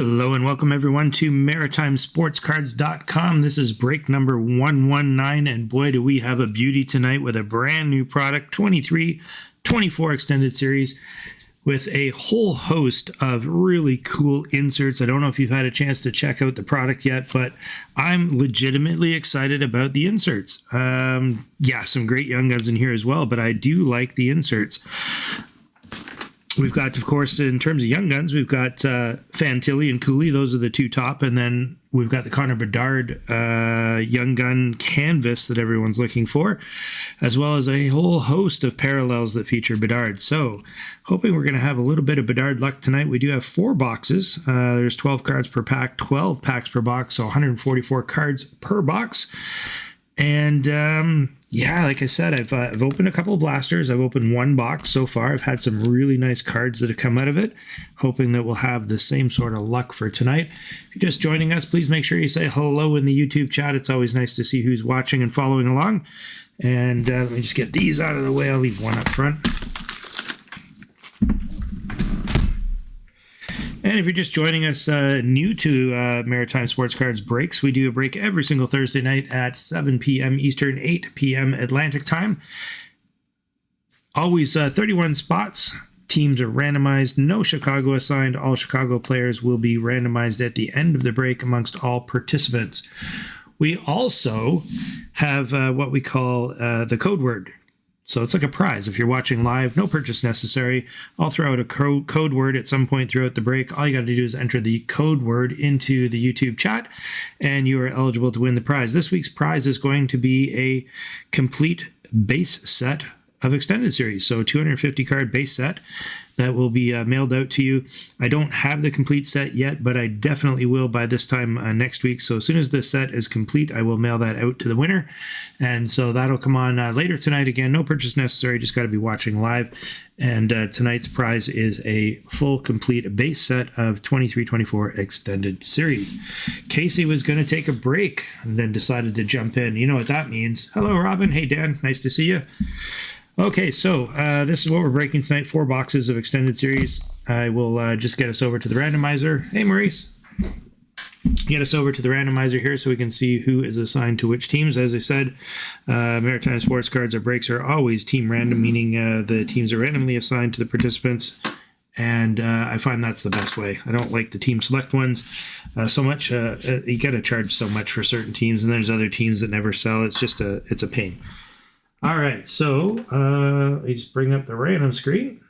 Hello and welcome everyone to MaritimeSportsCards.com. This is break number 119, and boy do we have a beauty tonight with a brand new product, 23-24 Extended Series, with a whole host of really cool inserts. I don't know if you've had a chance to check out the product yet, but I'm legitimately excited about the inserts. Yeah, some great Young Guns in here as well, but I do like the inserts. We've got, of course, in terms of Young Guns, we've got Fantilli and Cooley. Those are the two top. And then we've got the Connor Bedard Young Gun canvas that everyone's looking for, as well as a whole host of parallels that feature Bedard. So hoping we're going to have a little bit of Bedard luck tonight. We do have 4 boxes. There's 12 cards per pack, 12 packs per box, so 144 cards per box. And yeah, like I said, I've opened a couple of blasters. I've opened 1 box so far. I've had some really nice cards that have come out of it, hoping that we'll have the same sort of luck for tonight. If you're just joining us, please make sure you say hello in the YouTube chat. It's always nice to see who's watching and following along. And let me just get these out of the way. I'll leave one up front. And if you're just joining us new to Maritime Sports Cards breaks, we do a break every single Thursday night at 7 p.m. Eastern, 8 p.m. Atlantic time. Always 31 spots. Teams are randomized. No Chicago assigned. All Chicago players will be randomized at the end of the break amongst all participants. We also have what we call the code word. So it's like a prize. If you're watching live, no purchase necessary. I'll throw out a code word at some point throughout the break. All you got to do is enter the code word into the YouTube chat, and you are eligible to win the prize. This week's prize is going to be a complete base set of Extended Series. So 250 card base set that will be mailed out to you. I don't have the complete set yet, but I definitely will by this time next week. So as soon as the set is complete, I will mail that out to the winner. And so that'll come on later tonight. Again, no purchase necessary, just got to be watching live. And tonight's prize is a full complete base set of 23-24 Extended Series. Casey was going to take a break and then decided to jump in. You know what that means. Hello, Robin. Hey, Dan. Nice to see you. Okay, so this is what we're breaking tonight, 4 boxes of Extended Series. I will just get us over to the randomizer. Hey, Maurice. Get us over to the randomizer here so we can see who is assigned to which teams. As I said, Maritime Sports Cards or breaks are always team random, meaning the teams are randomly assigned to the participants. And I find that's the best way. I don't like the team select ones so much. You got to charge so much for certain teams, and there's other teams that never sell. It's just it's a pain. All right, so let me just bring up the random screen.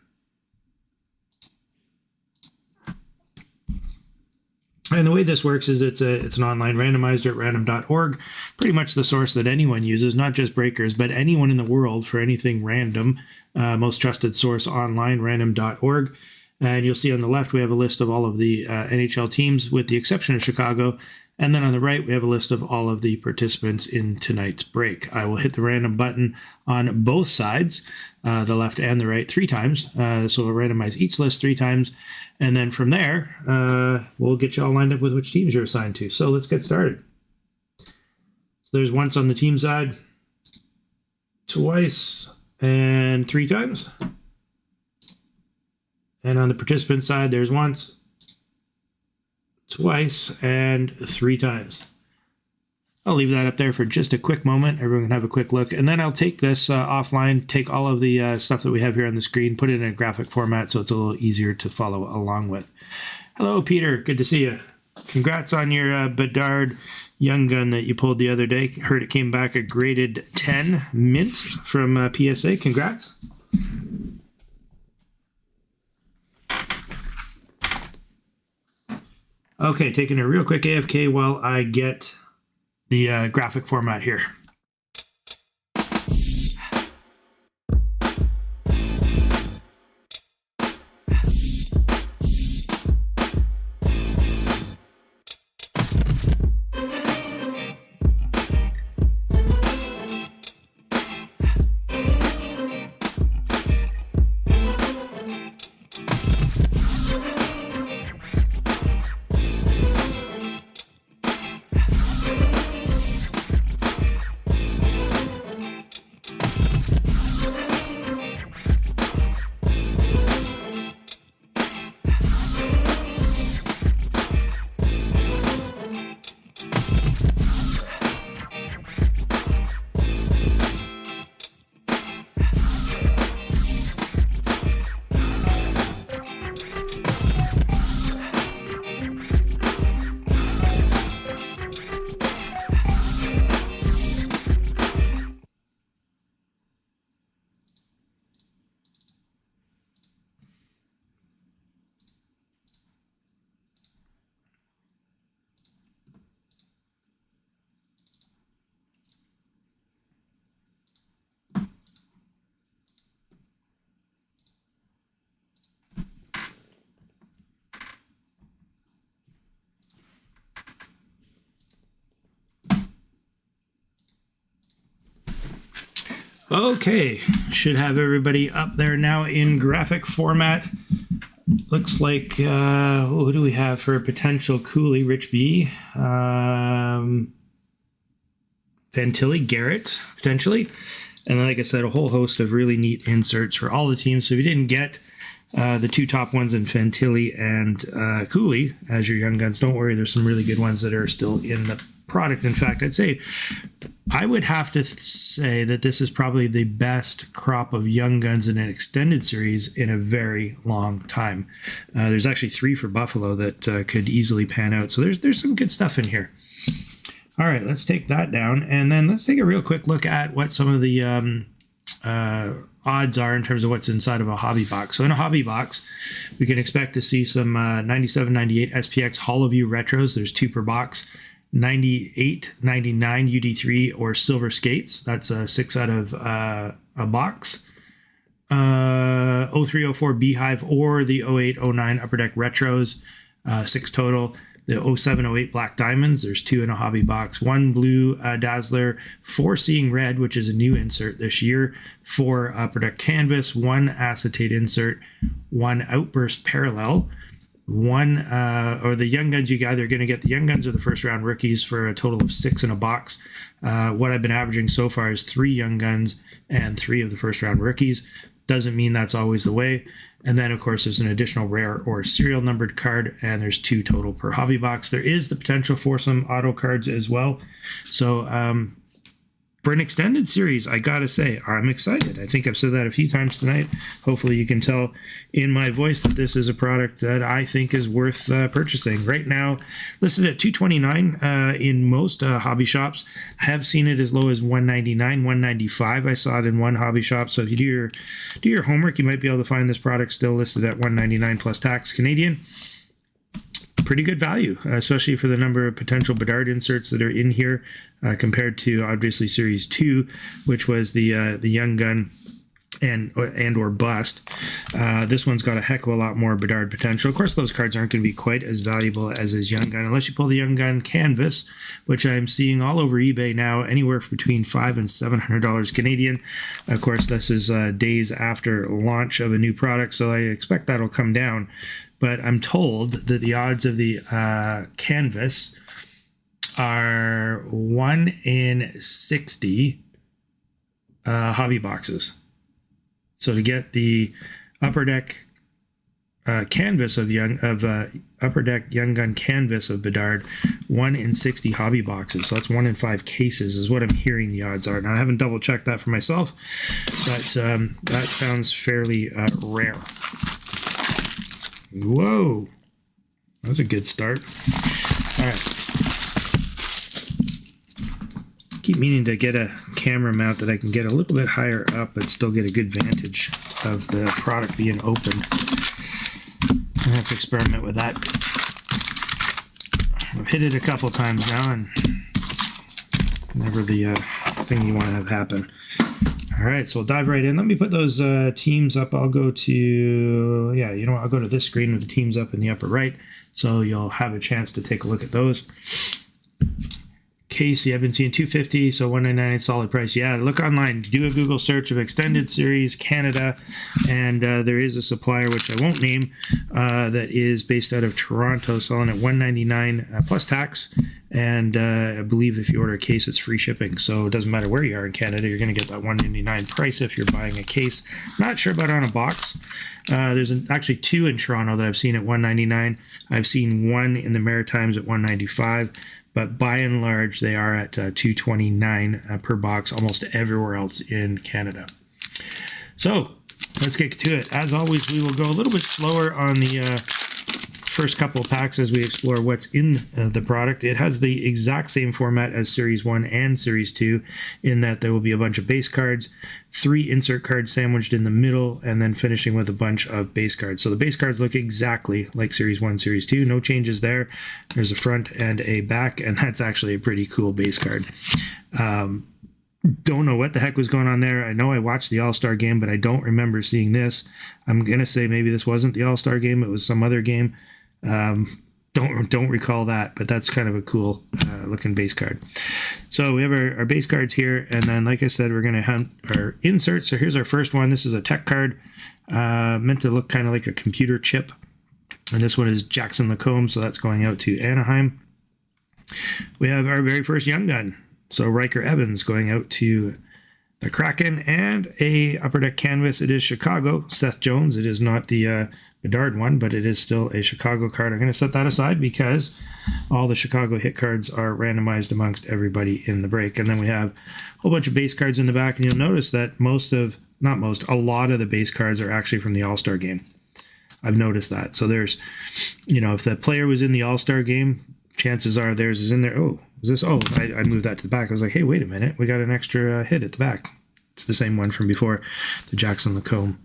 And the way this works is it's an online randomizer at random.org, pretty much the source that anyone uses, not just breakers, but anyone in the world for anything random. Most trusted source online, random.org. And you'll see on the left we have a list of all of the NHL teams with the exception of Chicago. And then on the right, we have a list of all of the participants in tonight's break. I will hit the random button on both sides, the left and the right, 3 times. So we'll randomize each list 3 times. And then from there, we'll get you all lined up with which teams you're assigned to. So let's get started. So there's once on the team side, twice, and 3 times. And on the participant side, there's once, twice, and 3 times. I'll leave that up there for just a quick moment. Everyone can have a quick look. And then I'll take this offline, take all of the stuff that we have here on the screen, put it in a graphic format so it's a little easier to follow along with. Hello, Peter. Good to see you. Congrats on your Bedard Young Gun that you pulled the other day. Heard it came back a graded 10 mint from PSA. Congrats. Okay, taking a real quick AFK while I get the graphic format here. Okay, should have everybody up there now in graphic format. Looks like, what do we have for a potential Cooley? Rich B. Fantilli, Garrett, potentially. And like I said, a whole host of really neat inserts for all the teams. So if you didn't get the two top ones in Fantilli and Cooley as your young guns, don't worry. There's some really good ones that are still in the product. In fact, I would have to say that this is probably the best crop of young guns in an extended series in a very long time. There's actually 3 for Buffalo that could easily pan out. So there's some good stuff in here. All right, let's take that down. And then let's take a real quick look at what some of the odds are in terms of what's inside of a hobby box. So in a hobby box, we can expect to see some 97, 98 SPX HoloView Retros. There's 2 per box. 98, 99 UD3 or Silver Skates. That's a 6 out of a box. 03, 04 Beehive or the 08, 09 Upper Deck Retros. 6 total. The 07, 08 Black Diamonds, there's 2 in a hobby box. 1 blue Dazzler, 4 Seeing Red, which is a new insert this year. 4 Upper Deck Canvas, 1 Acetate insert, 1 Outburst Parallel. 1 or the young guns, you either going to get the young guns or the first round rookies for a total of 6 in a box. What I've been averaging so far is 3 young guns and 3 of the first round rookies. Doesn't mean that's always the way. And then, of course, there's an additional rare or serial numbered card, and there's 2 total per hobby box. There is the potential for some auto cards as well. So for an extended series, I got to say, I'm excited. I think I've said that a few times tonight. Hopefully you can tell in my voice that this is a product that I think is worth purchasing. Right now, listed at $229 in most hobby shops. I have seen it as low as $199, $195. I saw it in one hobby shop. So if you do your homework, you might be able to find this product still listed at $199 plus tax Canadian. Pretty good value, especially for the number of potential Bedard inserts that are in here compared to obviously Series 2, which was the Young Gun and or Bust. This one's got a heck of a lot more Bedard potential. Of course, those cards aren't going to be quite as valuable as his Young Gun, unless you pull the Young Gun Canvas, which I'm seeing all over eBay now, anywhere between $500 and $700 Canadian. Of course, this is days after launch of a new product, so I expect that'll come down. But I'm told that the odds of the Canvas are 1 in 60 hobby boxes. So to get the Upper Deck Canvas of Upper Deck Young Gun Canvas of Bedard, 1 in 60 hobby boxes. So that's 1 in 5 cases is what I'm hearing the odds are. Now, I haven't double checked that for myself, but that sounds fairly rare. Whoa, that was a good start. All right. Keep meaning to get a camera mount that I can get a little bit higher up but still get a good vantage of the product being opened. I have to experiment with that. I've hit it a couple times now and never the thing you want to have happen. All right, so we'll dive right in. Let me put those teams up. I'll go to, I'll go to this screen with the teams up in the upper right, so you'll have a chance to take a look at those. Casey, I've been seeing $250, so $199 solid price. Yeah, look online. Do a Google search of Extended Series Canada, and there is a supplier, which I won't name, that is based out of Toronto, selling at $199 plus tax. And I believe if you order a case, it's free shipping. So it doesn't matter where you are in Canada, you're going to get that $199 price if you're buying a case. Not sure about on a box. There's actually 2 in Toronto that I've seen at $199. I've seen 1 in the Maritimes at $195. But by and large, they are at $229 per box almost everywhere else in Canada. So let's get to it. As always, we will go a little bit slower on the first couple of packs as we explore what's in the product. It has the exact same format as Series 1 and Series 2 in that there will be a bunch of base cards, 3 insert cards sandwiched in the middle, and then finishing with a bunch of base cards. So the base cards look exactly like Series 1, Series 2. No changes there. There's a front and a back, and that's actually a pretty cool base card. Don't know what the heck was going on there. I know I watched the All-Star game, but I don't remember seeing this. I'm going to say maybe this wasn't the All-Star game. It was some other game. Don't don't recall that, but that's kind of a cool looking base card. So we have our base cards here, and then like I said, we're going to hunt our inserts. So here's our first one. This is a tech card, meant to look kind of like a computer chip, and this one is Jackson Lacombe, so that's going out to Anaheim. We have our very first young gun, so Riker Evans going out to the Kraken, and a Upper Deck canvas. It is Chicago, Seth Jones. It is not the Bedard one, but it is still a Chicago card. I'm going to set that aside because all the Chicago hit cards are randomized amongst everybody in the break. And then we have a whole bunch of base cards in the back, and you'll notice that a lot of the base cards are actually from the All-Star game. I've noticed that. So there's, if the player was in the All-Star game, chances are theirs is in there. Oh, is this? Oh, I moved that to the back. I was like, hey, wait a minute. We got an extra hit at the back. It's the same one from before, the Jackson Lacombe.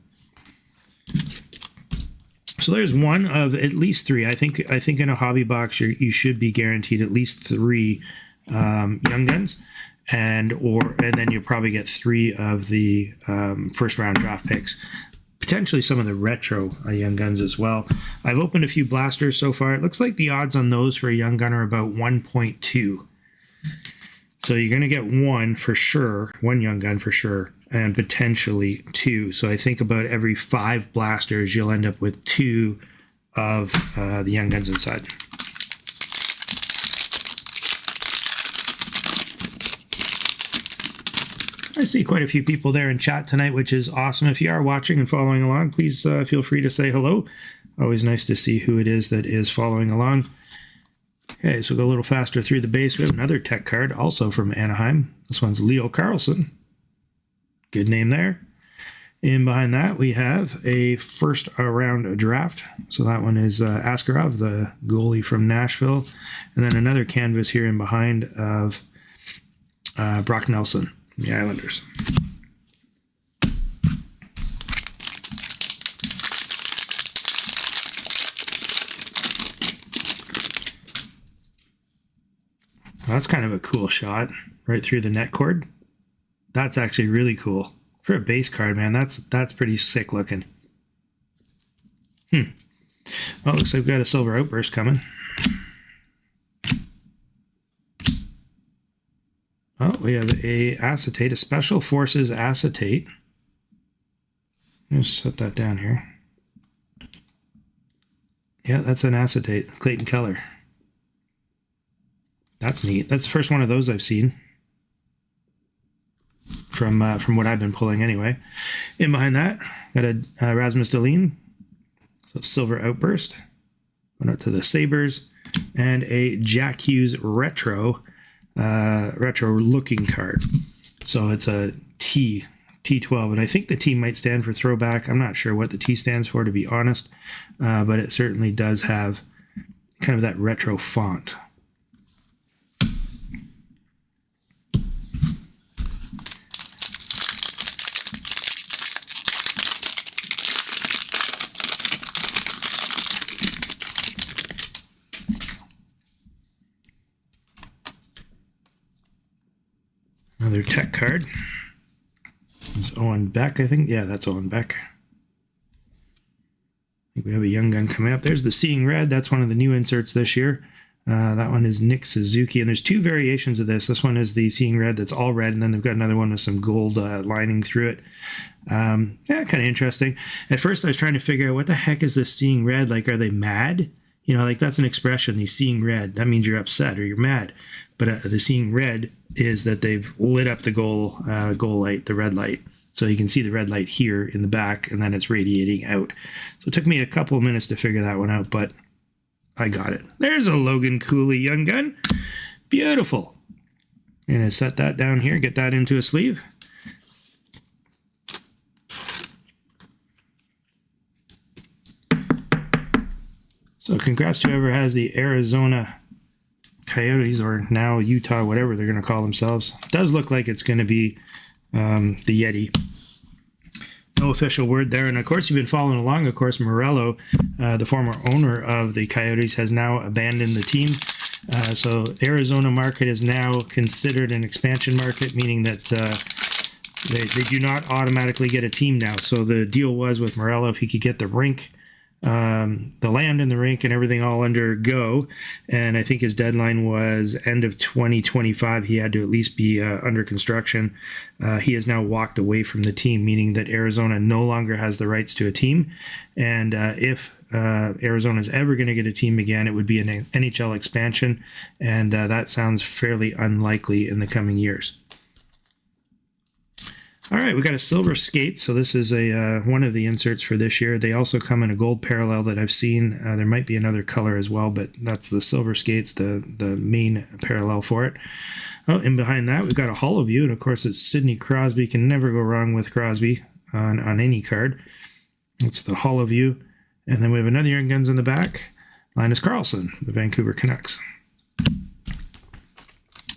So there's one of at least three. I think in a hobby box you should be guaranteed at least three young guns, and then you'll probably get three of the first round draft picks. Potentially some of the retro young guns as well. I've opened a few blasters so far. It looks like the odds on those for a young gun are about 1.2. So you're going to get one for sure, one young gun for sure, and potentially two. So I think about every 5 blasters, you'll end up with 2 of the young guns inside. I see quite a few people there in chat tonight, which is awesome. If you are watching and following along, please feel free to say hello. Always nice to see who it is that is following along. Okay, so we'll go a little faster through the base. We have another tech card, also from Anaheim. This one's Leo Carlsson. Good name there. In behind that, we have a first round draft. So that one is Askarov, the goalie from Nashville. And then another canvas here in behind of Brock Nelson, the Islanders. Well, that's kind of a cool shot right through the net cord. That's actually really cool. For a base card, man, that's pretty sick looking. Well, looks like we've got a silver outburst coming. Oh, we have a acetate, a Special Forces acetate. Let's set that down here. Yeah, that's an acetate, Clayton Keller. That's neat. That's the first one of those I've seen. From what I've been pulling anyway. In behind that, got a Rasmus Dahlin. So silver outburst. Went out to the Sabres. And a Jack Hughes retro looking card. So it's a T12, and I think the T might stand for throwback. I'm not sure what the T stands for, to be honest, but it certainly does have kind of that retro font. Another tech card. It's Owen Beck, I think. Yeah, that's Owen Beck. I think we have a young gun coming up. There's the Seeing Red. That's one of the new inserts this year. That one is Nick Suzuki, and there's 2 variations of this. This one is the Seeing Red that's all red, and then they've got another one with some gold lining through it. Yeah, kind of interesting. At first, I was trying to figure out what the heck is this Seeing Red? Like, are they mad? Like that's an expression. He's seeing red. That means you're upset or you're mad. But the seeing red is that they've lit up the goal light, the red light. So you can see the red light here in the back, and then it's radiating out. So it took me a couple of minutes to figure that one out, but I got it. There's a Logan Cooley young gun. Beautiful. I'm going to set that down here, get that into a sleeve. So congrats to whoever has the Arizona Coyotes, or now Utah, whatever they're going to call themselves. It does look like it's going to be the Yeti. No official word there. And of course, you've been following along. Of course, Morello, the former owner of the Coyotes, has now abandoned the team. So Arizona market is now considered an expansion market, meaning that they do not automatically get a team now. So the deal was with Morello, if he could get the rink the land and the rink and everything all under go. And I think his deadline was end of 2025. He had to at least be under construction. He has now walked away from the team, meaning that Arizona no longer has the rights to a team. And if Arizona is ever going to get a team again, it would be an NHL expansion. And that sounds fairly unlikely in the coming years. All right, we got a silver skate. So this is a one of the inserts for this year. They also come in a gold parallel that I've seen. There might be another color as well, but that's the silver skates, the main parallel for it. Oh, and behind that, we've got a hollow view. And of course, it's Sidney Crosby. Can never go wrong with Crosby on any card. It's the hollow view. And then we have another Young Guns in the back. Linus Karlsson, the Vancouver Canucks.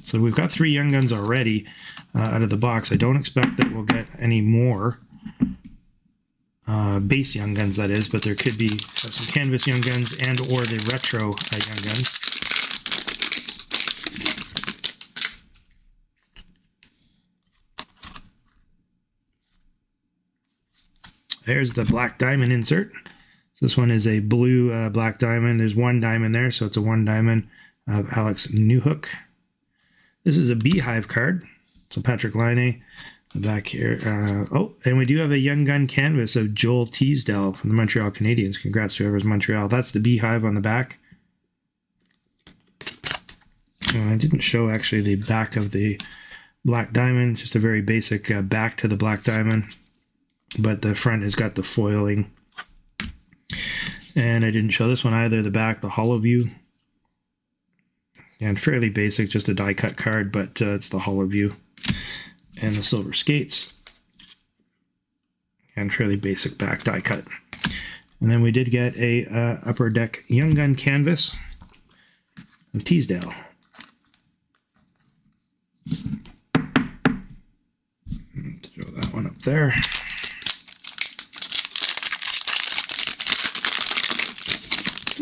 So we've got 3 Young Guns already out of the box. I don't expect that we'll get any more base Young Guns, that is, but there could be some canvas Young Guns and or the retro Young Guns. There's the black diamond insert. So this one is a blue black diamond. There's 1 diamond there, so it's a 1 diamond of Alex Newhook. This is a Beehive card. So Patrick Laine back here. And we do have a Young Gun canvas of Joel Teasdale from the Montreal Canadiens. Congrats to whoever's Montreal. That's the Beehive on the back. I didn't show actually the back of the black diamond. Just a very basic back to the black diamond. But the front has got the foiling. And I didn't show this one either. The back, the hollow view. And fairly basic, just a die cut card, but it's the hollow view. And the silver skates. And fairly basic back die cut. And then we did get a Upper Deck Young Gun canvas of Teasdale. Throw that one up there.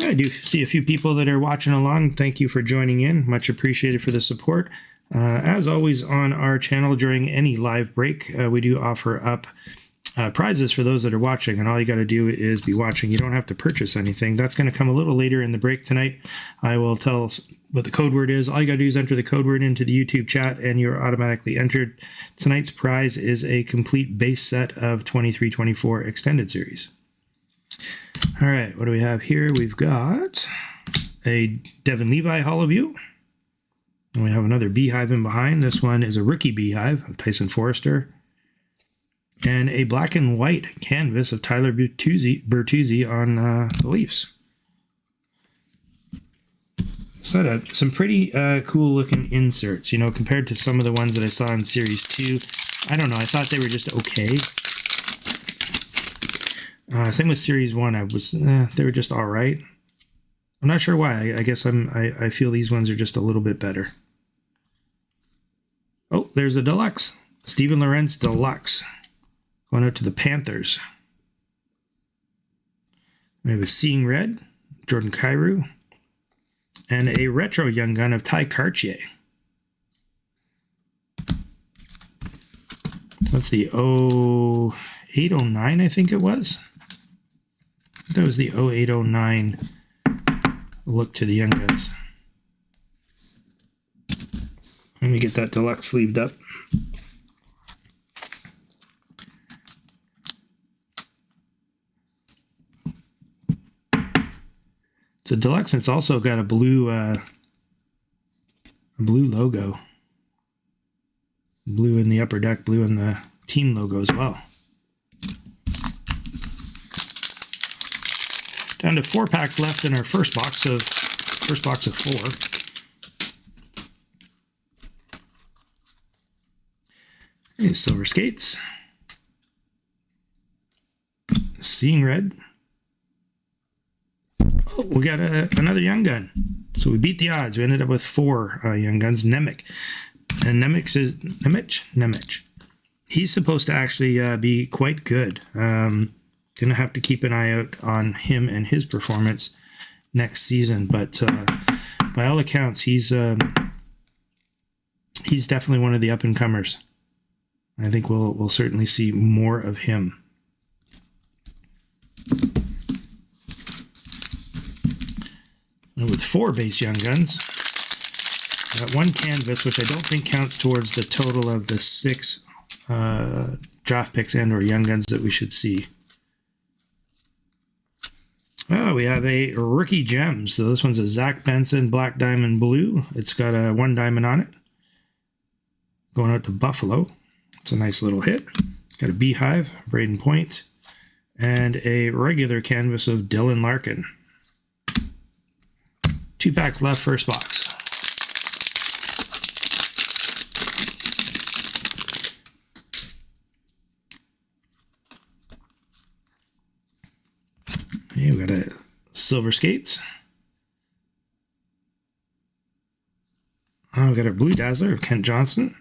I do see a few people that are watching along. Thank you for joining in. Much appreciated for the support. As always on our channel during any live break, we do offer up prizes for those that are watching, and all you got to do is be watching. You don't have to purchase anything. That's going to come a little later in the break tonight. I will tell what the code word is. All you got to do is enter the code word into the YouTube chat, and you're automatically entered. Tonight's prize is a complete base set of 23-24 extended series. All right, what do we have here? We've got a Devin Levi hollow view. And we have another Beehive in behind. This one is a rookie Beehive of Tyson Forrester. And a black and white canvas of Tyler Bertuzzi on the Leafs. So some pretty cool looking inserts, you know, compared to some of the ones that I saw in Series 2. I don't know, I thought they were just okay. Same with Series 1, they were just all right. I'm not sure why. I guess I feel these ones are just a little bit better. Oh, there's a deluxe. Steven Lorentz deluxe. Going out to the Panthers. We have a Seeing Red, Jordan Kyrou, and a retro Young Gun of Ty Cartier. That's the 0809, I think it was. That was the 0809 look to the Young Guns. Let me get that deluxe sleeved up. It's a deluxe, and it's also got a blue logo. Blue in the Upper Deck, blue in the team logo as well. Down to 4 packs left in our first box of 4. Here's Silver Skates. Seeing Red. Oh, we got another Young Gun. So we beat the odds. We ended up with 4 Young Guns. Nemec. And Nemec. He's supposed to actually be quite good. Gonna have to keep an eye out on him and his performance next season. But by all accounts, he's definitely one of the up and comers. I think we'll certainly see more of him. And with 4 base Young Guns. Got 1 canvas, which I don't think counts towards the total of the 6 draft picks and or Young Guns that we should see. Oh, we have a Rookie Gem. So this one's a Zach Benson Black Diamond Blue. It's got a 1 diamond on it. Going out to Buffalo. It's a nice little hit. Got a Beehive, Braden Point, and a regular canvas of Dylan Larkin. 2 packs left, first box. Okay, we got a Silver Skates. Oh, we got a Blue Dazzler of Kent Johnson.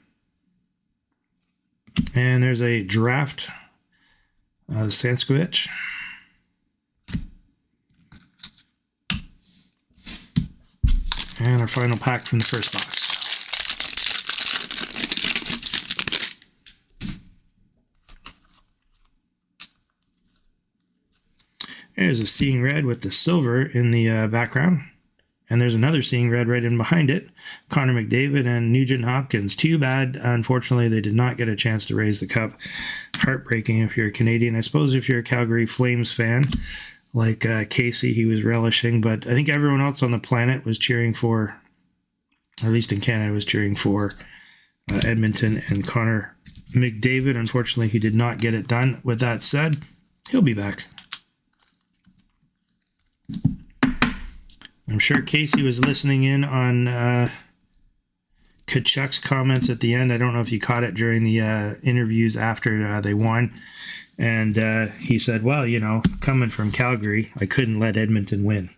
And there's a draft Sanskowicz. And our final pack from the first box. There's a Seeing Red with the silver in the background. And there's another Seeing Red right in behind it. Connor McDavid and Nugent Hopkins. Too bad, unfortunately, they did not get a chance to raise the cup. Heartbreaking if you're a Canadian. I suppose if you're a Calgary Flames fan, like Casey, he was relishing. But I think everyone else on the planet was cheering for, or at least in Canada, was cheering for Edmonton and Connor McDavid. Unfortunately, he did not get it done. With that said, he'll be back. I'm sure Casey was listening in on Kachuk's comments at the end. I don't know if you caught it during the interviews after they won. And he said, well, you know, coming from Calgary, I couldn't let Edmonton win.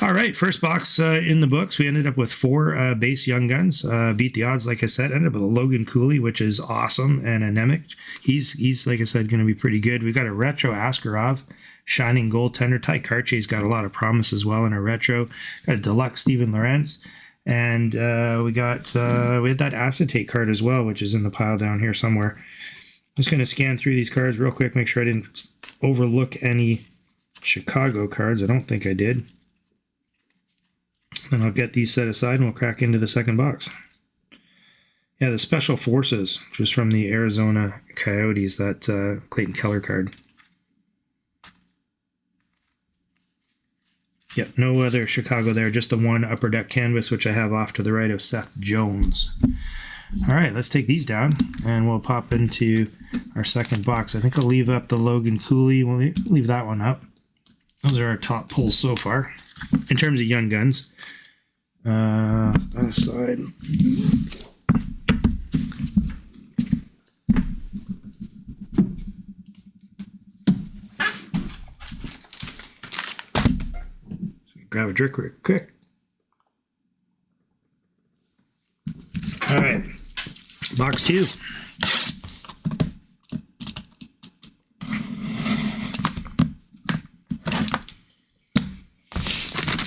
All right, first box in the books. We ended up with 4 base Young Guns. Beat the odds, like I said. Ended up with a Logan Cooley, which is awesome, and a Nemec. He's like I said, going to be pretty good. We got a retro Askarov, shining goaltender. Ty Karche's got a lot of promise as well in a retro. Got a deluxe Steven Lorentz. And we had that acetate card as well, which is in the pile down here somewhere. I'm just going to scan through these cards real quick, make sure I didn't overlook any Chicago cards. I don't think I did. Then I'll get these set aside and we'll crack into the second box. Yeah, the Special Forces, which was from the Arizona Coyotes, that Clayton Keller card. Yep, no other Chicago there, just the 1 upper deck canvas, which I have off to the right of Seth Jones. All right, let's take these down, and we'll pop into our second box. I think I'll leave up the Logan Cooley. We'll leave that one up. Those are our top pulls so far. In terms of Young Guns, that aside. Grab a drink real quick. All right, box 2.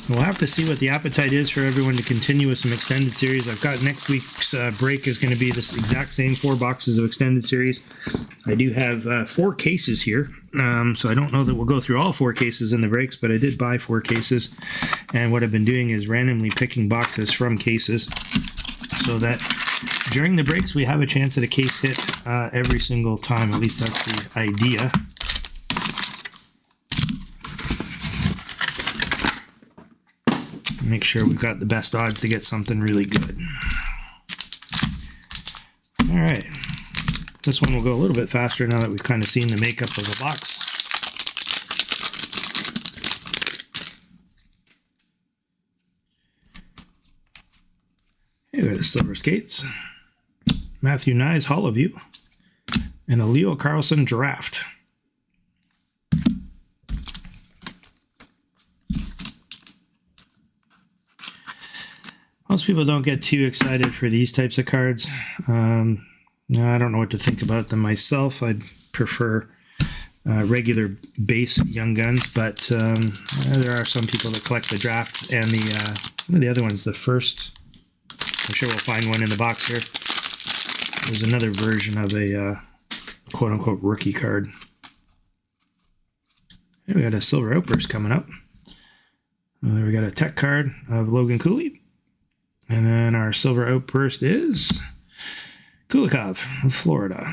We'll have to see what the appetite is for everyone to continue with some extended series. I've got next week's break is going to be this exact same 4 boxes of extended series. I do have 4 cases here, so I don't know that we'll go through all 4 cases in the breaks, but I did buy 4 cases. And what I've been doing is randomly picking boxes from cases so that during the breaks we have a chance at a case hit every single time. At least that's the idea. Make sure we've got the best odds to get something really good. All right. This one will go a little bit faster now that we've kind of seen the makeup of the box. Here we got a Silver Skates, Matthew Nyes Hollow View, and a Leo Carlson Draft. Most people don't get too excited for these types of cards. I don't know what to think about them myself. I'd prefer regular base Young Guns, but there are some people that collect the draft and one of the other ones, the first. I'm sure we'll find one in the box here. There's another version of a quote-unquote rookie card. Here we got a Silver Outburst coming up. There we got a tech card of Logan Cooley. And then our silver outburst is Kulikov of Florida.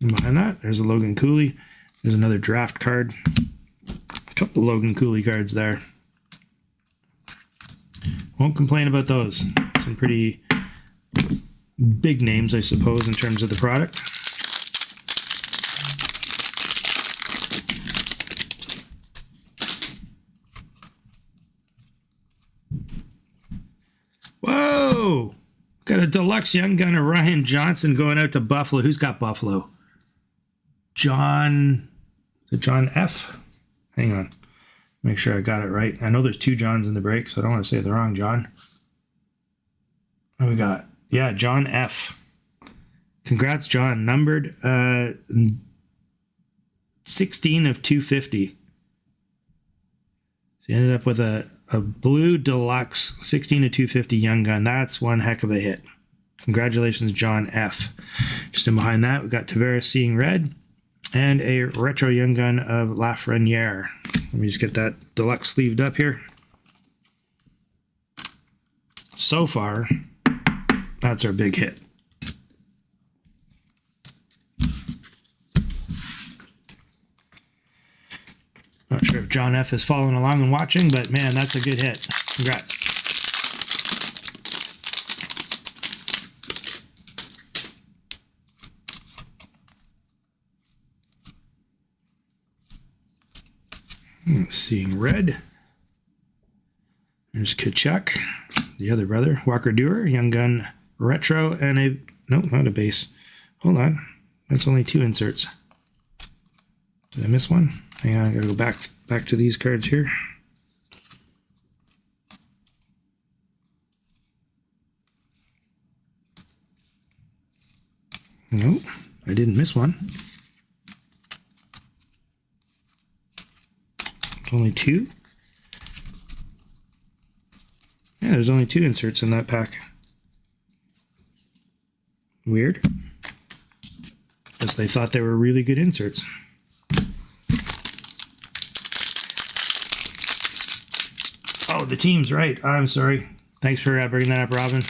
And behind that, there's a Logan Cooley. There's another draft card. A couple Logan Cooley cards there. Won't complain about those. Some pretty big names, I suppose, in terms of the product. Whoa! Got a deluxe young gun of Ryan Johnson going out to Buffalo. Who's got Buffalo? John. Is it John F? Hang on. Make sure I got it right. I know there's two Johns in the break, so I don't want to say the wrong John. What do we got? Yeah, John F. Congrats, John. Numbered 16 of 250. So you ended up with a blue deluxe 16 of 250 young gun. That's one heck of a hit. Congratulations, John F. Just in behind that, we got Tavares Seeing Red and a retro young gun of Lafreniere. Let me just get that deluxe sleeved up here. So far, that's our big hit. Not sure if John F is following along and watching, but man, that's a good hit. Congrats. Seeing Red. There's Kachuk, the other brother. Walker Dewar, Young Gun Retro, and a... No, not a base. Hold on. That's only two inserts. Did I miss one? Hang on, I gotta go back to these cards here. Nope, I didn't miss one. It's only two. Yeah, there's only two inserts in that pack. Weird. Guess they thought they were really good inserts. Oh, the team's right. I'm sorry. Thanks for bringing that up, Robin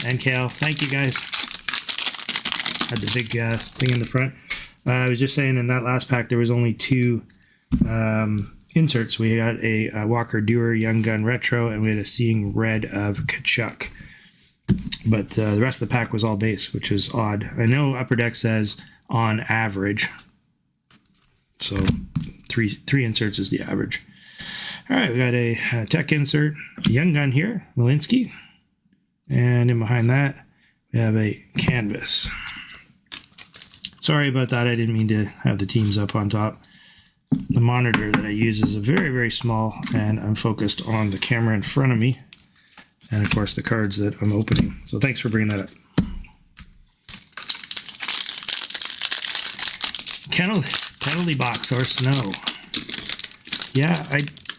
and Kale. Thank you, guys. Had the big thing in the front. I was just saying in that last pack there was only two inserts. We got a Walker Dewar Young Gun Retro, and we had a Seeing Red of Kachuk. But the rest of the pack was all base, which is odd. I know Upper Deck says on average. So three inserts is the average. All right, we got a tech insert, a Young Gun here, Malinsky. And in behind that, we have a canvas. Sorry about that. I didn't mean to have the teams up on top. The monitor that I use is a very, very small, and I'm focused on the camera in front of me. And of course, the cards that I'm opening. So thanks for bringing that up. Penalty box or snow. Yeah,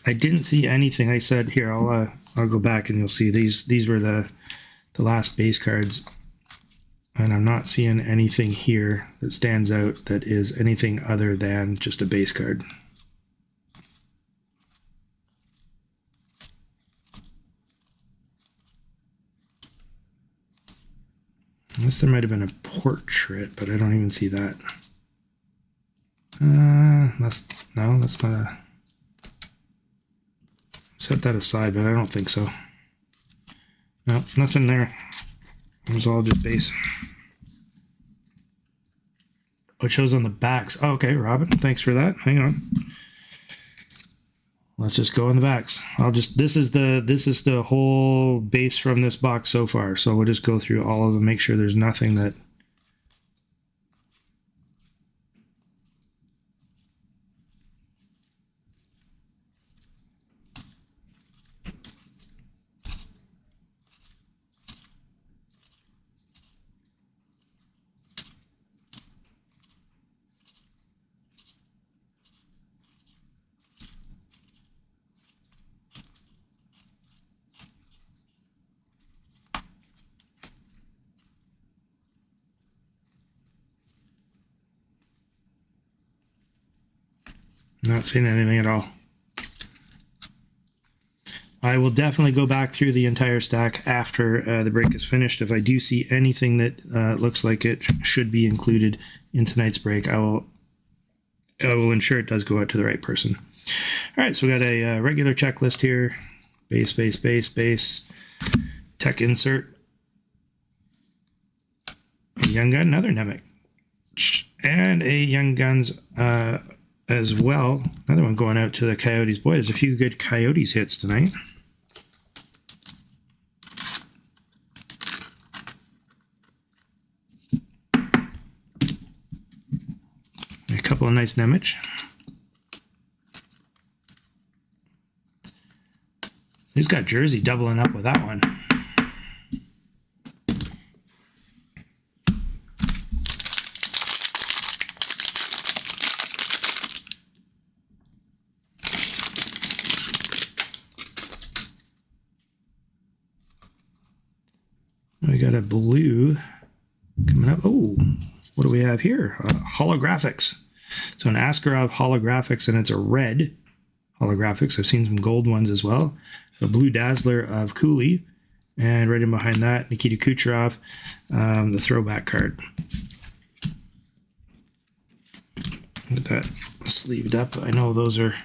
I didn't see anything. I said here, I'll go back and you'll see these were the last base cards, and I'm not seeing anything here that stands out that is anything other than just a base card. Unless there might have been a portrait, but I don't even see that. That's not a... Set that aside, but I don't think so. No, nothing there. It was all just base. Oh, it shows on the backs. Oh, okay, Robin, thanks for that. Hang on. Let's just go on the backs. This is the whole base from this box so far. So we'll just go through all of them, make sure there's nothing that... Not seeing anything at all. I will definitely go back through the entire stack after the break is finished. If I do see anything that looks like it should be included in tonight's break, I will ensure it does go out to the right person. All right, so we got a regular checklist here. Base, base, base, base. Tech insert. A Young Gun, another Nemec. And a Young Guns as well. Another one going out to the Coyotes. Boy, there's a few good Coyotes hits tonight. A couple of nice Nemec. Who's got Jersey doubling up with that one? We got a blue coming up. Oh, what do we have here? Holographics. So an Askarov holographics, and it's a red holographics. I've seen some gold ones as well. A blue Dazzler of Cooley, and right in behind that, Nikita Kucherov, the throwback card. With that sleeved up, I know those are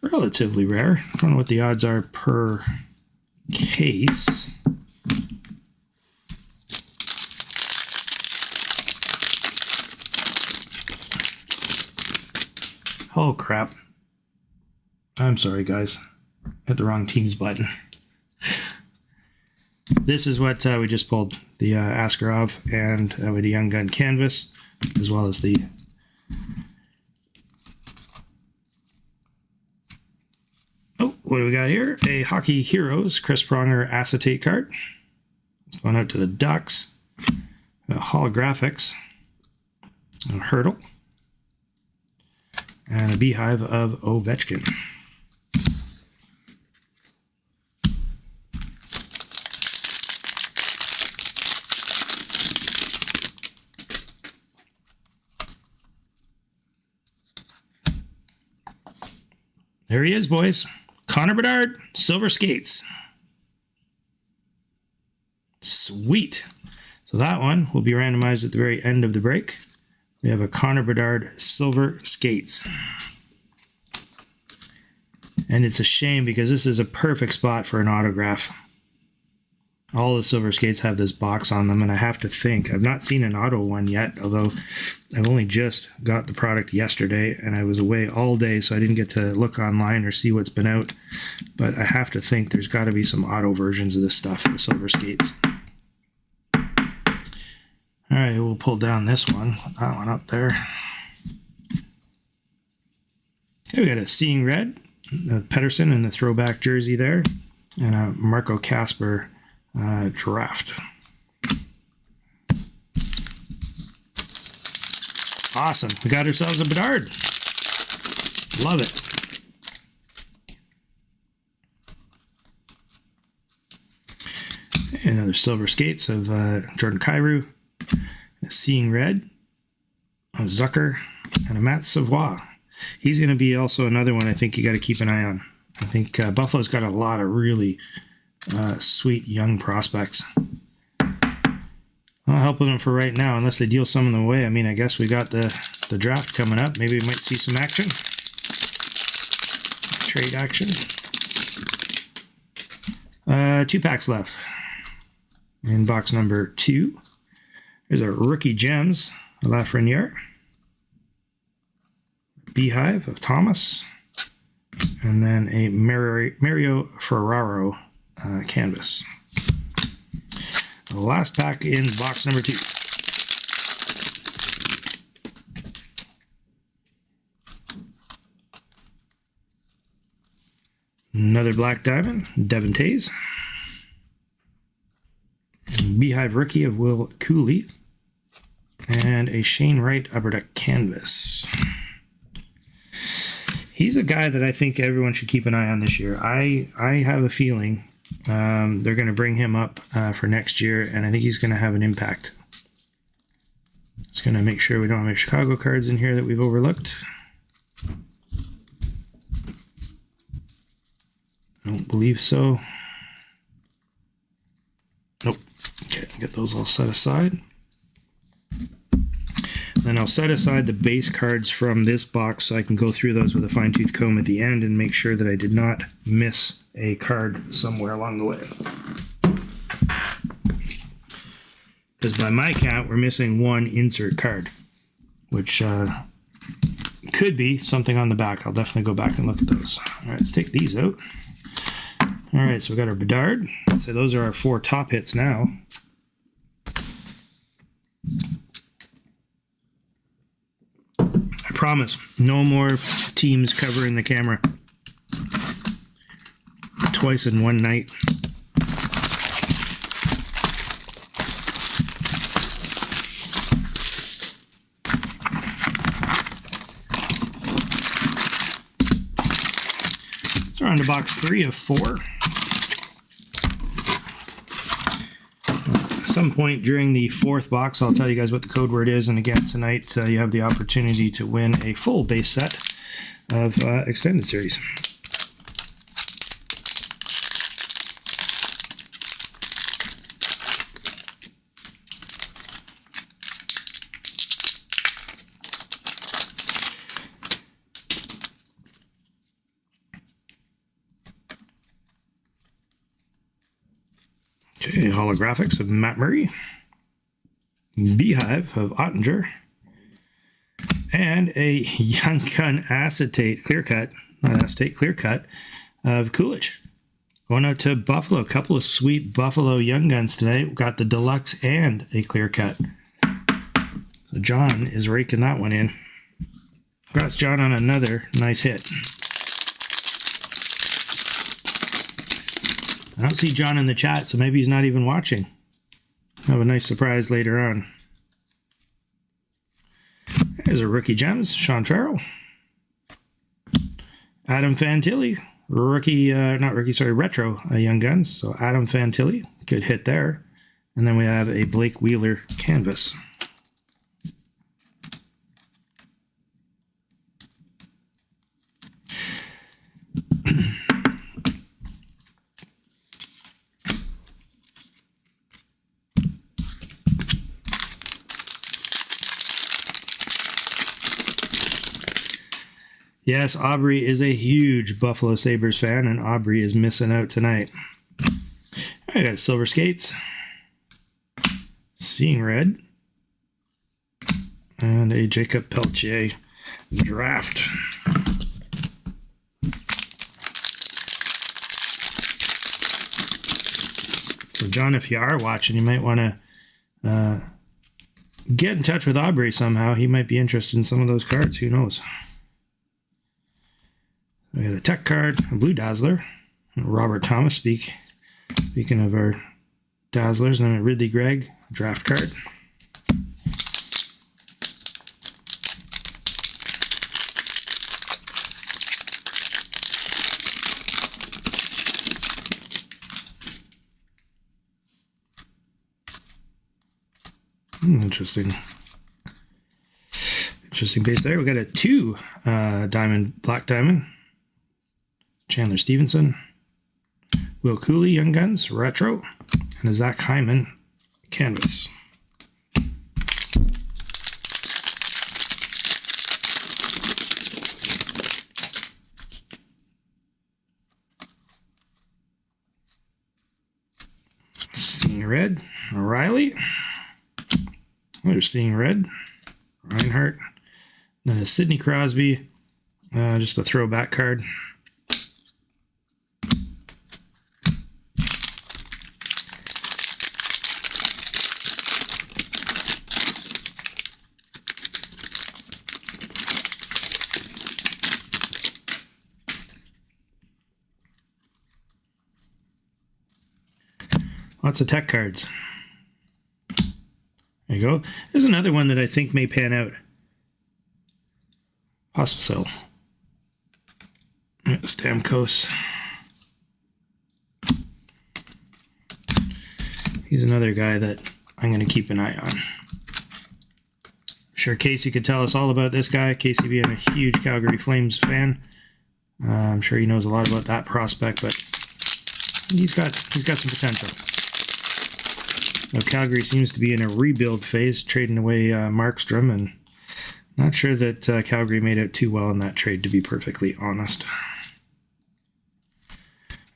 relatively rare. I don't know what the odds are per case. Oh crap. I'm sorry guys. Hit the wrong teams button. This is what we just pulled. The Askarov and with a Young Gun canvas, as well as the what do we got here? A Hockey Heroes Chris Pronger acetate card. It's going out to the Ducks. Holographics. A Hurdle. And a Beehive of Ovechkin. There he is, boys. Connor Bedard, Silver Skates. Sweet. So that one will be randomized at the very end of the break. We have a Connor Bedard Silver Skates. And it's a shame because this is a perfect spot for an autograph. All the Silver Skates have this box on them, and I have to think. I've not seen an auto one yet, although I've only just got the product yesterday, and I was away all day, so I didn't get to look online or see what's been out. But I have to think there's got to be some auto versions of this stuff, the Silver Skates. All right, we'll pull down this one. Put that one up there. Okay, we got a Seeing Red, Pettersson in the throwback jersey there, and a Marco Casper draft. Awesome. We got ourselves a Bedard. Love it. Another Silver Skates of Jordan Kyrou. A Seeing Red, a Zucker, and a Matt Savoie. He's going to be also another one I think you got to keep an eye on. I think Buffalo's got a lot of really sweet young prospects. I'll help them for right now, unless they deal some of them away. I mean, I guess we got the draft coming up. Maybe we might see some action. Trade action. 2 packs left. In box number 2. There's a Rookie Gems, a Lafreniere. Beehive of Thomas. And then a Mario Ferraro canvas. The last pack in box number 2. Another Black Diamond, Devin Tays. Beehive Rookie of Will Cooley. And a Shane Wright Upper Deck canvas. He's a guy that I think everyone should keep an eye on this year. I have a feeling they're going to bring him up for next year, and I think he's going to have an impact. Just going to make sure we don't have any Chicago cards in here that we've overlooked. I don't believe so. Nope. Okay, get those all set aside. Then I'll set aside the base cards from this box so I can go through those with a fine-tooth comb at the end and make sure that I did not miss a card somewhere along the way. Because by my count, we're missing one insert card, which could be something on the back. I'll definitely go back and look at those. All right, let's take these out. All right, so we got our Bedard. So those are our 4 top hits now. I promise, no more teams covering the camera twice in one night. So we're on to box 3 of 4. At some point during the 4th box, I'll tell you guys what the code word is. And again, tonight you have the opportunity to win a full base set of Extended Series. Okay, holographics of Matt Murray, Beehive of Ottinger, and a Young Gun acetate clear cut, not acetate, clear cut of Coolidge. Going out to Buffalo. A couple of sweet Buffalo Young Guns today. We've got the deluxe and a clear cut. So John is raking that one in. Congrats, John, on another nice hit. I don't see John in the chat, so maybe he's not even watching. Have a nice surprise later on. There's a rookie gems, Sean Farrell. Adam Fantilli, retro Young Guns. So Adam Fantilli, good hit there. And then we have a Blake Wheeler canvas. Yes, Aubrey is a huge Buffalo Sabres fan, and Aubrey is missing out tonight. I got Silver Skates, Seeing Red, and a Jacob Peltier draft. So, John, if you are watching, you might want to get in touch with Aubrey somehow. He might be interested in some of those cards. Who knows? We got a tech card, a blue Dazzler, Robert Thomas, speaking of our Dazzlers, and a Ridley Gregg draft card. Interesting base there. We got a 2 black diamond. Chandler Stevenson, Will Cooley, Young Guns, retro, and a Zach Hyman canvas. Seeing Red, O'Reilly. There's Seeing Red, Reinhardt. Then a Sidney Crosby, just a throwback card. Lots of tech cards. There you go. There's another one that I think may pan out. Hospital. Stamkos. He's another guy that I'm going to keep an eye on. I'm sure Casey could tell us all about this guy. Casey being a huge Calgary Flames fan. I'm sure he knows a lot about that prospect, but he's got some potential. Now, Calgary seems to be in a rebuild phase, trading away Markstrom, and not sure that Calgary made out too well in that trade, to be perfectly honest.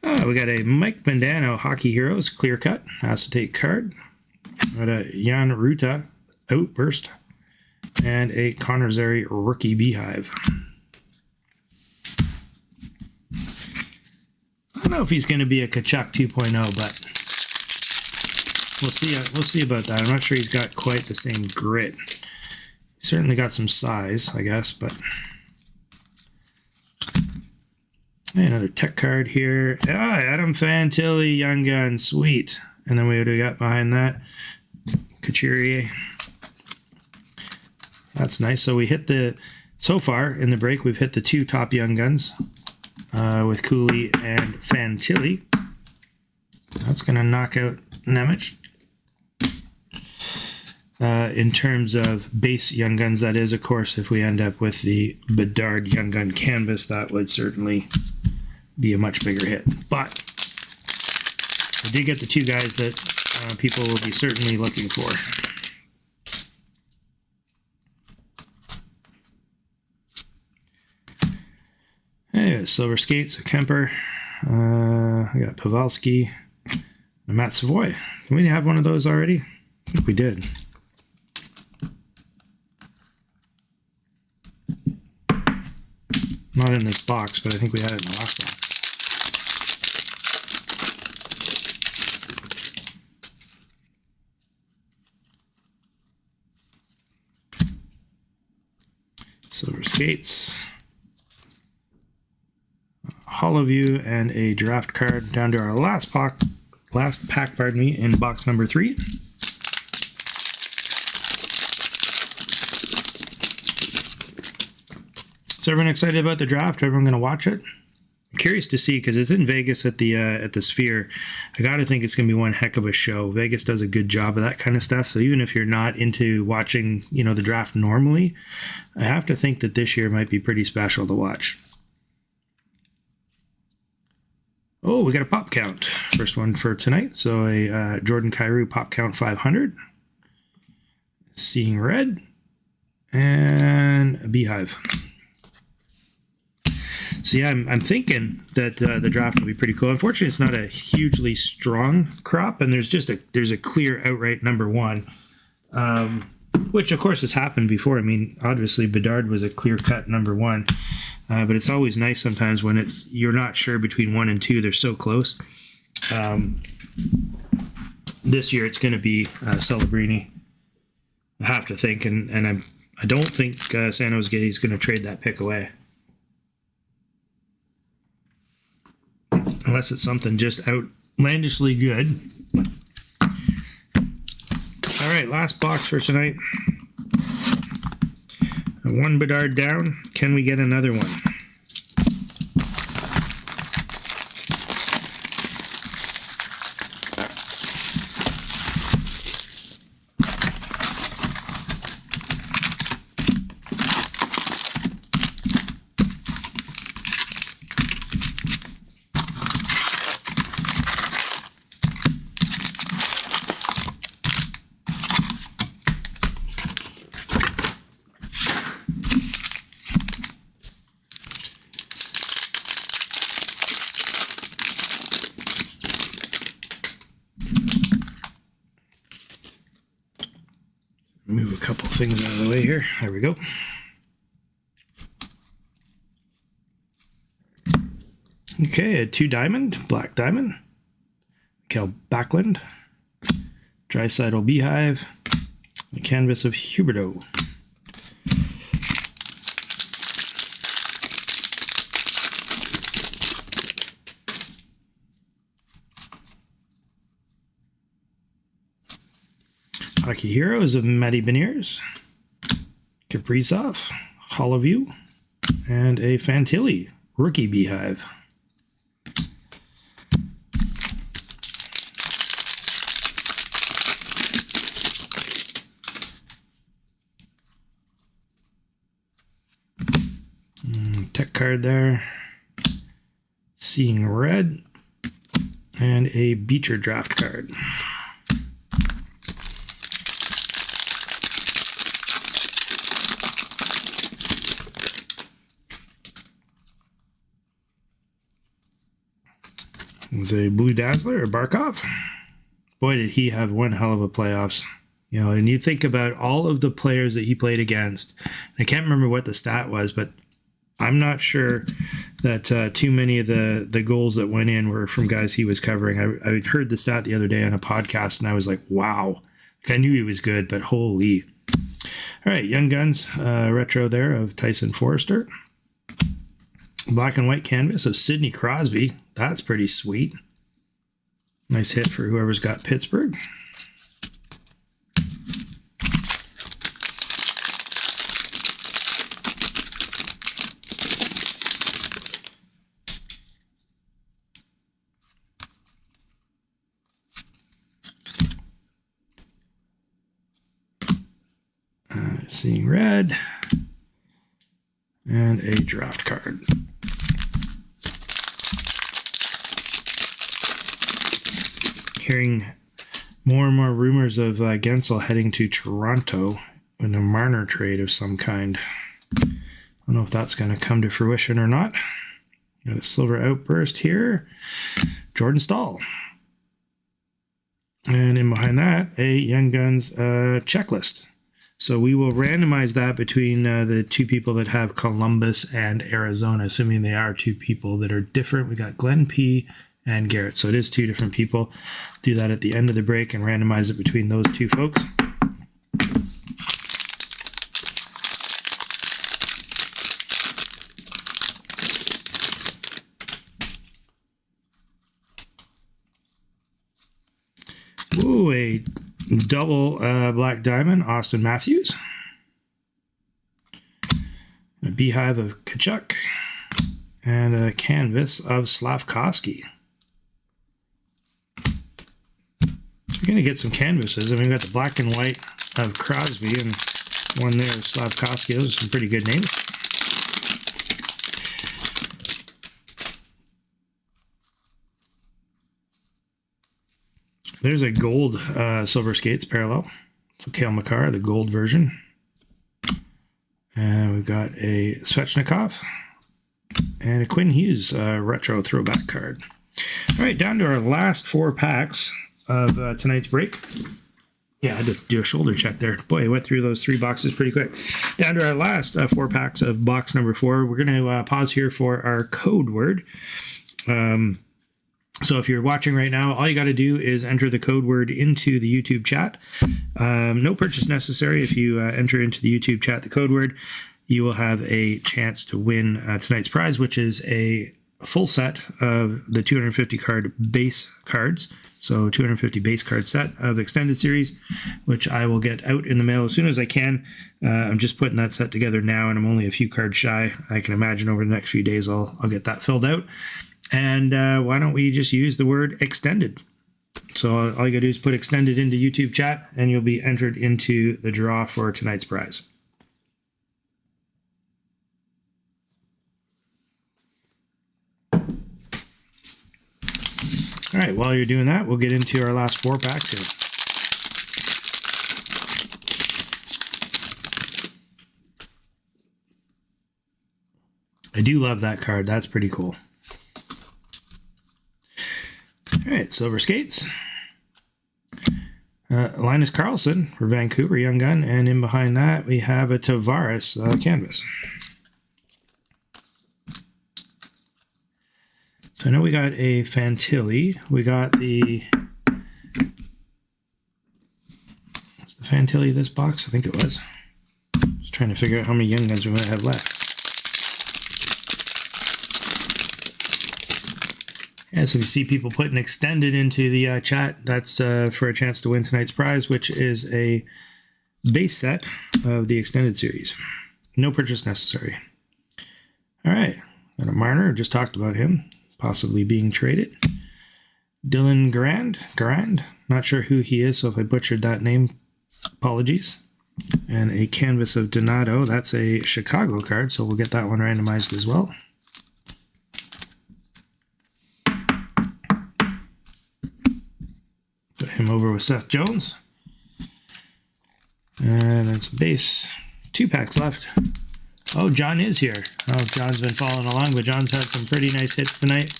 We got a Mike Bandano Hockey Heroes clear cut acetate card. We got a Jan Ruta Outburst and a Connor Zary Rookie Beehive. I don't know if he's going to be a Kachuk 2.0, but we'll see. We'll see about that. I'm not sure he's got quite the same grit. He certainly got some size, I guess, but another tech card here. Adam Fantilli, Young Gun, sweet. And then what do we got behind that? Couturier. That's nice. So we hit so far in the break, we've hit the 2 top Young Guns with Cooley and Fantilli. That's going to knock out Nemec. In terms of base Young Guns, that is, of course, if we end up with the Bedard Young Gun canvas, that would certainly be a much bigger hit. But we did get the 2 guys that people will be certainly looking for. Hey, Silver Skates, a Kemper. I got Pavelski, and Matt Savoy. Did we have one of those already? I think we did. Not in this box, but I think we had it in the last box. Silver Skates, Hollow View, and a draft card down to our last pack, pardon me, in box number 3. So everyone excited about the draft? Everyone going to watch it? I'm curious to see, because it's in Vegas at the Sphere. I got to think it's going to be one heck of a show. Vegas does a good job of that kind of stuff. So even if you're not into watching, the draft normally, I have to think that this year might be pretty special to watch. Oh, we got a pop count. First one for tonight. So a Jordan Kyrou pop count 500. Seeing Red. And a Beehive. So yeah, I'm thinking that the draft will be pretty cool. Unfortunately, it's not a hugely strong crop, and there's a clear outright number 1, which of course has happened before. I mean, obviously Bedard was a clear cut number 1, but it's always nice sometimes when you're not sure between 1 and 2. They're so close. This year it's going to be Celebrini. I have to think, and I don't think San Jose is going to trade that pick away. Unless it's something just outlandishly good. All right, last box for tonight. 1 Bedard down. Can we get another one? Move a couple things out of the way here. There we go. Okay, a 2 diamond, black diamond. Kel Backlund. Draisaitl Beehive. The canvas of Huberdeau. Hockey Heroes of Matty Beniers, Kaprizov, Hollow View, and a Fantilli Rookie Beehive. Tech card there. Seeing Red, And a Beecher draft card. It's a Blue Dazzler or Barkov. Boy, did he have one hell of a playoffs. You know, and you think about all of the players that he played against. I can't remember what the stat was, but I'm not sure that too many of the goals that went in were from guys he was covering. I heard the stat the other day on a podcast, and I was like, wow. I knew he was good, but holy. All right, Young Guns retro there of Tyson Forrester. Black and white canvas of Sidney Crosby. That's pretty sweet. Nice hit for whoever's got Pittsburgh. Seeing red. And a draft card. Hearing more and more rumors of Gensel heading to Toronto in a Marner trade of some kind. I don't know if that's going to come to fruition or not. Got a silver outburst here. Jordan Stahl. And in behind that, a Young Guns checklist. So we will randomize that between the two people that have Columbus and Arizona, assuming they are two people that are different. We got Glenn P. and Garrett. So it is two different people. Do that at the end of the break and randomize it between those two folks. Ooh, a double black diamond, Austin Matthews. A beehive of Kachuk. And a canvas of Slavkovsky. We're going to get some canvases. I mean, we've got the black and white of Crosby and one there of Slavkovsky. Those are some pretty good names. There's a gold Silver Skates parallel. So Cale Makar, the gold version. And we've got a Svechnikov and a Quinn Hughes retro throwback card. All right, down to our last 4 packs of tonight's break. Yeah, I had to do a shoulder check there. Boy, I went through those 3 boxes pretty quick. Down to our last 4 packs of box number 4. We're going to pause here for our code word. So if you're watching right now, all you got to do is enter the code word into the YouTube chat. No purchase necessary. If you enter into the YouTube chat the code word, you will have a chance to win tonight's prize, which is a full set of the 250 card base cards. So 250 base card set of extended series, which I will get out in the mail as soon as I can. I'm just putting that set together now, and I'm only a few cards shy. I can imagine over the next few days I'll get that filled out. And why don't we just use the word extended? So all you gotta do is put extended into YouTube chat, and you'll be entered into the draw for tonight's prize. All right, while you're doing that, we'll get into our last 4 packs here. I do love that card. That's pretty cool. All right, Silver Skates. Linus Karlsson for Vancouver, Young Gun. And in behind that, we have a Tavares canvas. So I know we got a Fantilli. We got the... Was the Fantilli this box? I think it was. Just trying to figure out how many Young Guns we might have left. Yeah, so if you see people putting extended into the chat, that's for a chance to win tonight's prize, which is a base set of the extended series. No purchase necessary. All right, got a Marner, just talked about him, possibly being traded. Dylan Garand, not sure who he is, so if I butchered that name, apologies. And a canvas of Donato, that's a Chicago card, so we'll get that one randomized as well. him over with Seth Jones. And then some base. 2 packs left. Oh, John is here. Oh, John's been following along, but John's had some pretty nice hits tonight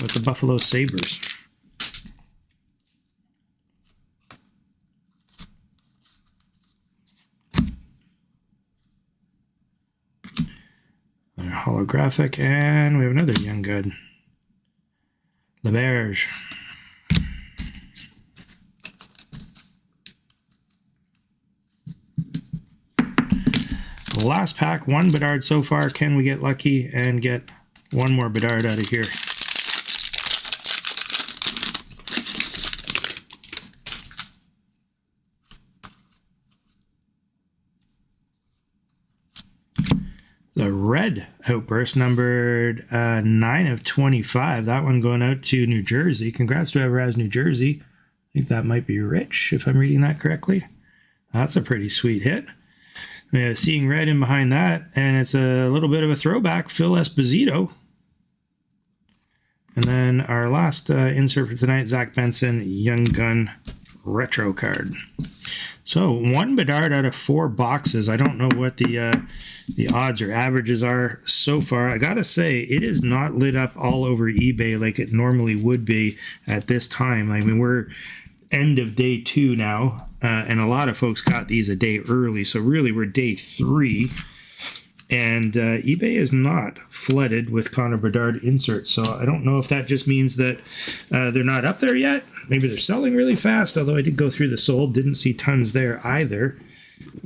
with the Buffalo Sabres. Another holographic, and we have another young gun. LeBerge. Last pack, 1 Bedard so far. Can we get lucky and get 1 more Bedard out of here? The red outburst, numbered 9 of 25. That one going out to New Jersey. Congrats to whoever has New Jersey. I think that might be Rich, if I'm reading that correctly. That's a pretty sweet hit. Seeing red in behind that, and it's a little bit of a throwback, Phil Esposito. And then our last insert for tonight, Zach Benson, Young Gun Retro card. So 1 Bedard out of 4 boxes. I don't know what the odds or averages are so far. I gotta say, it is not lit up all over eBay like it normally would be at this time. I mean, we're end of day 2 now, and a lot of folks got these a day early, so really we're day 3, and eBay is not flooded with Connor Bedard inserts, so I don't know if that just means that they're not up there yet. Maybe they're selling really fast, although I did go through the sold, didn't see tons there either,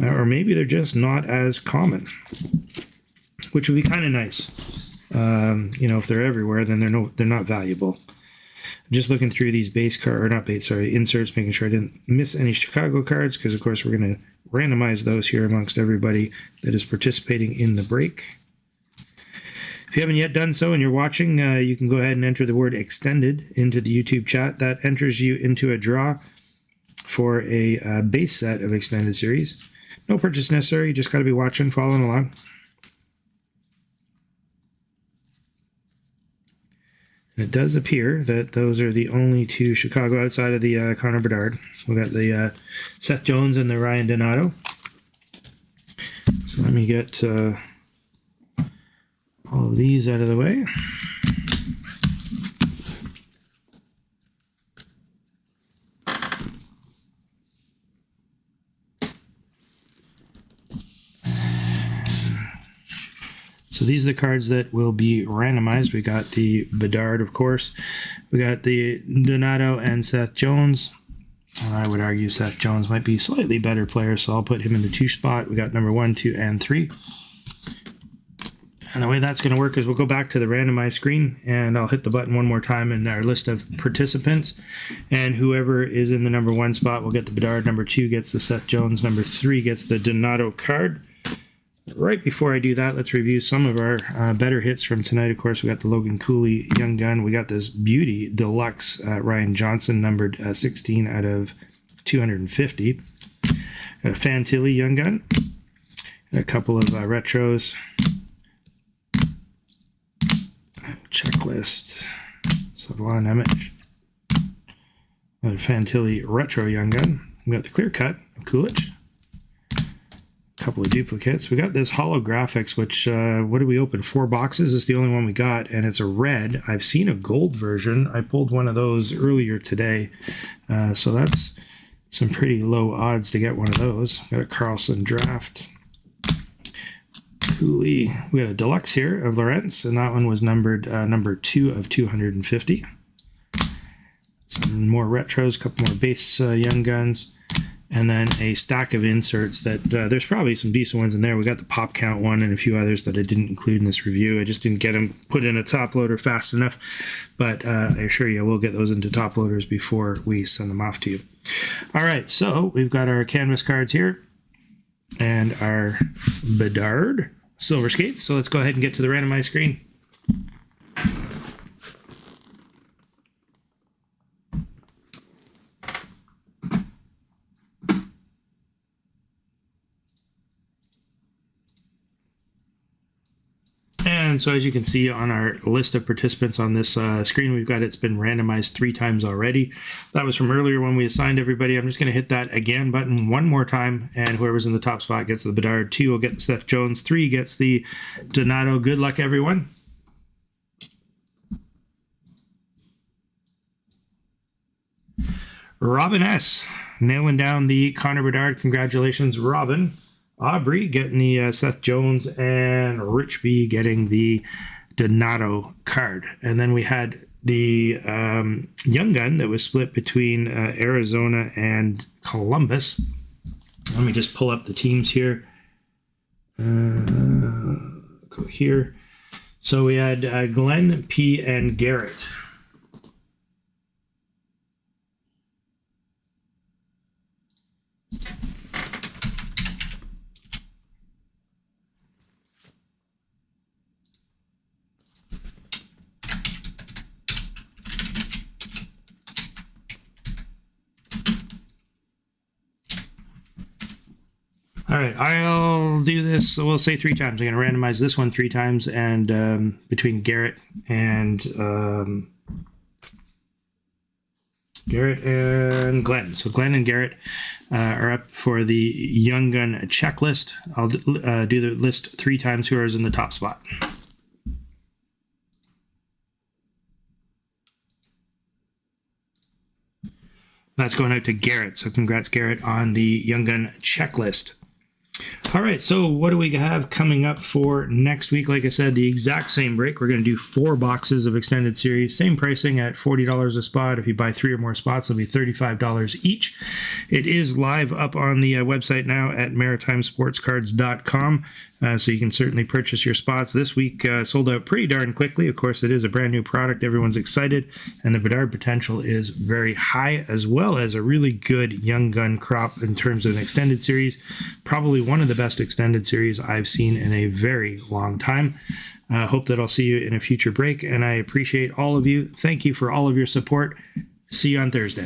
or maybe they're just not as common, which would be kind of nice. If they're everywhere, then they're not valuable. Just looking through these inserts, making sure I didn't miss any Chicago cards, because of course we're going to randomize those here amongst everybody that is participating in the break. If you haven't yet done so and you're watching, you can go ahead and enter the word extended into the YouTube chat. That enters you into a draw for a base set of extended series. No purchase necessary, you just got to be watching, following along. It does appear that those are the only 2 Chicago outside of the Connor Bedard. We got the Seth Jones and the Ryan Donato. So let me get all of these out of the way. So these are the cards that will be randomized. We got the Bedard, of course. We got the Donato and Seth Jones. I would argue Seth Jones might be a slightly better player, so I'll put him in the 2 spot. We got number 1, 2, and 3. And the way that's going to work is we'll go back to the randomized screen, and I'll hit the button one more time in our list of participants. And whoever is in the number 1 spot will get the Bedard. Number 2 gets the Seth Jones. Number 3 gets the Donato card. Right before I do that, let's review some of our better hits from tonight. Of course, we got the Logan Cooley Young Gun. We got this Beauty Deluxe Ryan Johnson, numbered 16 out of 250. Got a Fantilli Young Gun. Got a couple of retros. Checklist. Savon Image. Another Fantilli Retro Young Gun. We got the Clear Cut of Coolidge. Couple of duplicates. We got this holographics, which what did we open? 4 boxes. It's the only one we got, and it's a red. I've seen a gold version. I pulled one of those earlier today, so that's some pretty low odds to get one of those. Got a Carlson draft. Cooley. We got a deluxe here of Lawrence, and that one was numbered number 2 of 250. Some more retros, a couple more base Young Guns. And then a stack of inserts that there's probably some decent ones in there. We got the Pop Count one and a few others that I didn't include in this review. I just didn't get them put in a top loader fast enough. But I assure you, we'll get those into top loaders before we send them off to you. All right, so we've got our canvas cards here and our Bedard Silver Skates. So let's go ahead and get to the randomized screen. And so as you can see on our list of participants on this screen, we've got it's been randomized 3 times already. That was from earlier when we assigned everybody. I'm just going to hit that again button one more time, and whoever's in the top spot gets the Bedard. 2 will get the Seth Jones. 3 gets the Donato. Good luck, everyone. Robin S. nailing down the Connor Bedard. Congratulations, Robin. Aubrey getting the Seth Jones, and Rich B getting the Donato card. And then we had the Young Gun that was split between Arizona and Columbus. Let me just pull up the teams here. Go here. So we had Glenn, P, and Garrett. All right, I'll do this. So we'll say 3 times. I'm going to randomize this one 3 times, and between Garrett and Glenn. So Glenn and Garrett are up for the Young Gun checklist. I'll do the list 3 times. Whoever's in the top spot. That's going out to Garrett. So congrats, Garrett, on the Young Gun checklist. All right, so what do we have coming up for next week? Like I said, the exact same break. We're going to do 4 boxes of extended series. Same pricing at $40 a spot. If you buy 3 or more spots, it'll be $35 each. It is live up on the website now at maritimesportscards.com. So you can certainly purchase your spots. This week sold out pretty darn quickly. Of course, it is a brand new product. Everyone's excited, and the Bedard potential is very high, as well as a really good Young Gun crop in terms of an extended series. Probably one of the best extended series I've seen in a very long time. Hope that I'll see you in a future break, and I appreciate all of you. Thank you for all of your support. See you on Thursday.